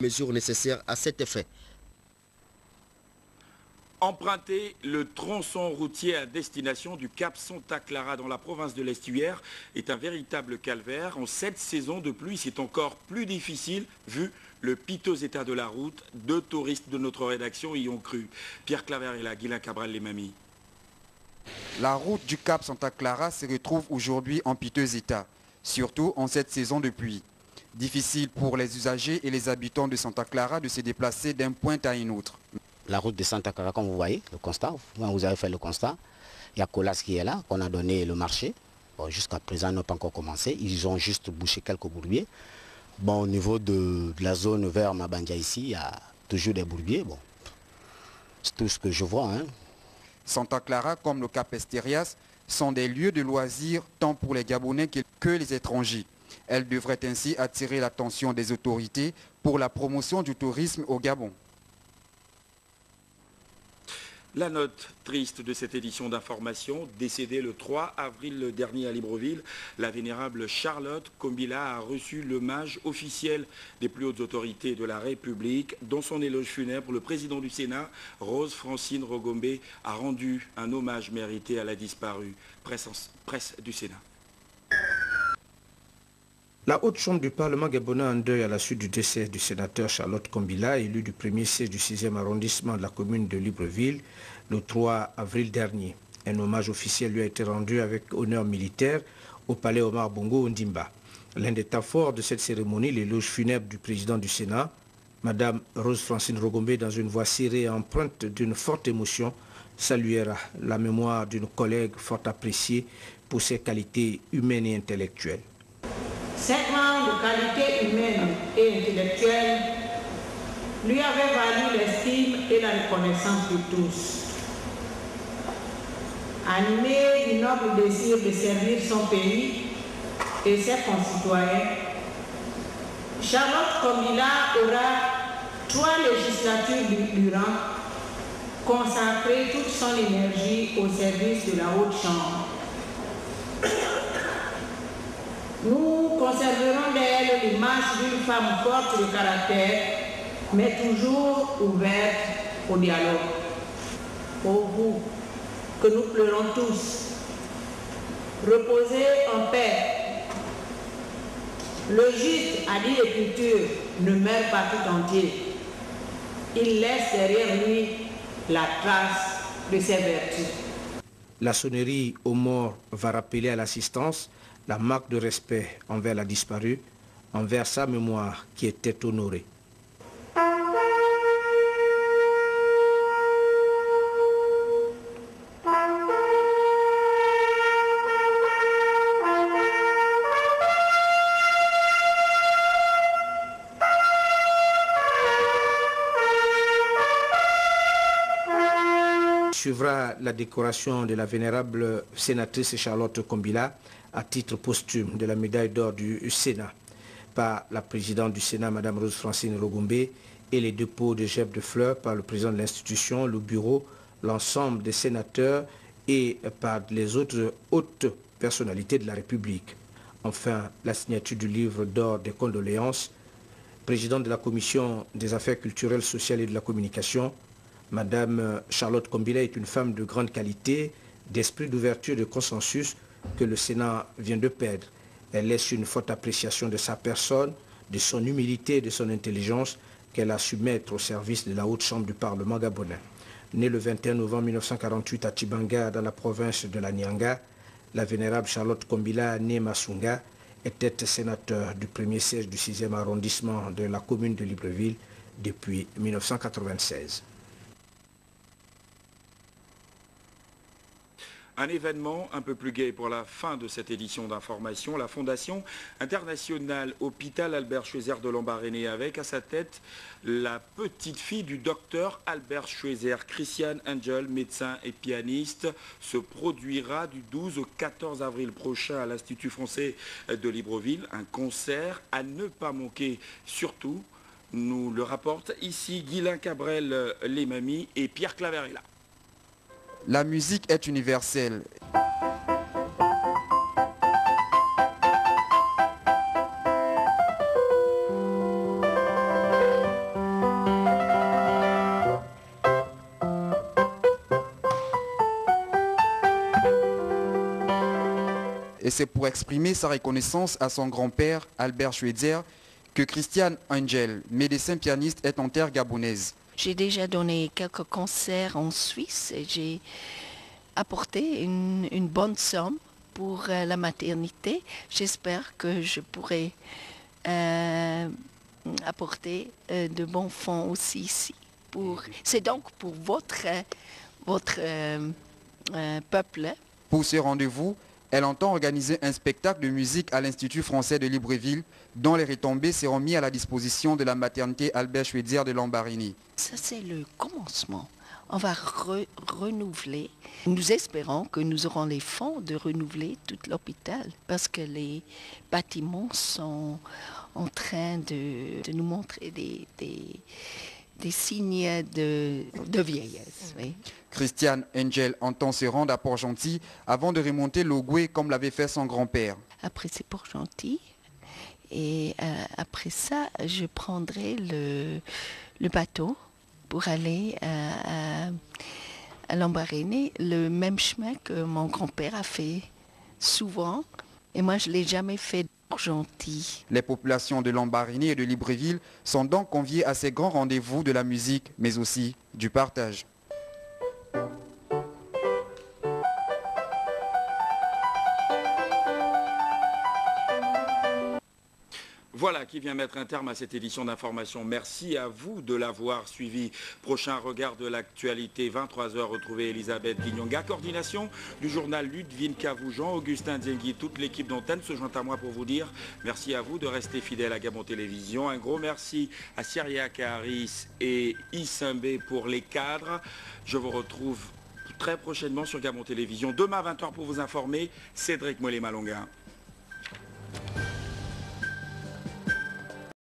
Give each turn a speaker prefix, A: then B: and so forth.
A: Mesures nécessaires à cet effet.
B: Emprunter le tronçon routier à destination du Cap Santa Clara dans la province de l'Estuaire est un véritable calvaire. En cette saison de pluie, c'est encore plus difficile vu le piteux état de la route. 2 touristes de notre rédaction y ont cru. Pierre Claver et la Guilain Cabral les mamies.
C: La route du Cap Santa Clara se retrouve aujourd'hui en piteux état, surtout en cette saison de pluie. Difficile pour les usagers et les habitants de Santa Clara de se déplacer d'un point à un autre.
D: La route de Santa Clara, comme vous voyez, le constat, vous avez fait le constat. Il y a Colas qui est là, qu'on a donné le marché. Bon, jusqu'à présent, ils n'ont pas encore commencé. Ils ont juste bouché quelques bourbiers. Bon, au niveau de la zone vers Mabandja ici, il y a toujours des bourbiers. Bon, c'est tout ce que je vois. Hein.
C: Santa Clara, comme le Cap Esterias, sont des lieux de loisirs tant pour les Gabonais que les étrangers. Elles devraient ainsi attirer l'attention des autorités pour la promotion du tourisme au Gabon.
B: La note triste de cette édition d'information, décédée le 3 avril dernier à Libreville, la vénérable Charlotte Kombila a reçu l'hommage officiel des plus hautes autorités de la République. Dans son éloge funèbre, le président du Sénat, Rose Francine Rogombe, a rendu un hommage mérité à la disparue. Presse du Sénat.
E: La haute chambre du Parlement gabonais en deuil à la suite du décès du sénateur Charlotte Kombila, élu du premier siège du 6e arrondissement de la commune de Libreville le 3 avril dernier. Un hommage officiel lui a été rendu avec honneur militaire au palais Omar Bongo Ondimba. L'un des temps forts de cette cérémonie, l'éloge funèbre du président du Sénat, Madame Rose Francine Rogombe, dans une voix serrée et empreinte d'une forte émotion, saluera la mémoire d'une collègue fort appréciée pour ses qualités humaines et intellectuelles.
F: Cette grande qualité humaine et intellectuelle lui avait valu l'estime et la reconnaissance de tous. Animé du noble désir de servir son pays et ses concitoyens, Charlotte Kombila aura 3 législatures durant consacré toute son énergie au service de la Haute Chambre. Nous conserverons d'elle l'image d'une femme forte de caractère, mais toujours ouverte au dialogue. Pour vous, que nous pleurons tous, reposez en paix. Le juste, a dit l'Écriture, ne meurt pas tout entier. Il laisse derrière lui la trace de ses vertus.
E: La sonnerie aux morts va rappeler à l'assistance la marque de respect envers la disparue, envers sa mémoire qui était honorée. Suivra la décoration de la vénérable sénatrice Charlotte Kombila à titre posthume de la médaille d'or du Sénat par la présidente du Sénat, Mme Rose Francine Rogombe, et les dépôts de gerbes de fleurs par le président de l'institution, le bureau, l'ensemble des sénateurs et par les autres hautes personnalités de la République. Enfin, la signature du livre d'or des condoléances, présidente de la Commission des affaires culturelles, sociales et de la communication, Madame Charlotte Kombila est une femme de grande qualité, d'esprit d'ouverture et de consensus que le Sénat vient de perdre. Elle laisse une forte appréciation de sa personne, de son humilité et de son intelligence qu'elle a su mettre au service de la haute chambre du Parlement gabonais. Née le 21 novembre 1948 à Tibanga, dans la province de la Nianga, la vénérable Charlotte Kombila, née Masunga, était sénateur du premier siège du 6e arrondissement de la commune de Libreville depuis 1996.
B: Un événement un peu plus gai pour la fin de cette édition d'information. La Fondation internationale Hôpital Albert Schweitzer de Lambaréné avec à sa tête la petite fille du docteur Albert Schweitzer, Christiane Angel, médecin et pianiste, se produira du 12 au 14 avril prochain à l'Institut français de Libreville. Un concert à ne pas manquer, surtout, nous le rapportent ici Guilain Cabrel, les mamies et Pierre Claverella.
C: La musique est universelle. Et c'est pour exprimer sa reconnaissance à son grand-père, Albert Schweitzer, que Christiane Angel, médecin pianiste, est en terre gabonaise.
G: J'ai déjà donné quelques concerts en Suisse et j'ai apporté une bonne somme pour la maternité. J'espère que je pourrai apporter de bons fonds aussi ici. C'est donc pour votre peuple.
C: Pour ce rendez-vous, elle entend organiser un spectacle de musique à l'Institut français de Libreville, dont les retombées seront mises à la disposition de la maternité Albert Schweitzer de Lambaréné.
G: Ça, c'est le commencement. On va renouveler. Nous espérons que nous aurons les fonds de renouveler tout l'hôpital parce que les bâtiments sont en train de nous montrer des signes de vieillesse. Oui.
C: Christiane Angel entend se rendre à Port-Gentil avant de remonter l'Ogooué comme l'avait fait son grand-père.
G: Après c'est Port-Gentil et après ça je prendrai le bateau pour aller à Lambaréné, le même chemin que mon grand-père a fait souvent et moi je ne l'ai jamais fait. Gentil.
C: Les populations de Lambaréné et de Libreville sont donc conviées à ces grands rendez-vous de la musique, mais aussi du partage.
B: Voilà qui vient mettre un terme à cette édition d'information. Merci à vous de l'avoir suivi. Prochain regard de l'actualité, 23h, retrouvez Elisabeth Guignonga. Coordination du journal Ludwine Cavoujan, Augustin Diengui, toute l'équipe d'antenne se joint à moi pour vous dire merci à vous de rester fidèles à Gabon Télévision. Un gros merci à Syria Karis et Issimbe pour les cadres. Je vous retrouve très prochainement sur Gabon Télévision. Demain à 20h pour vous informer, Cédric Mollet-Malonga.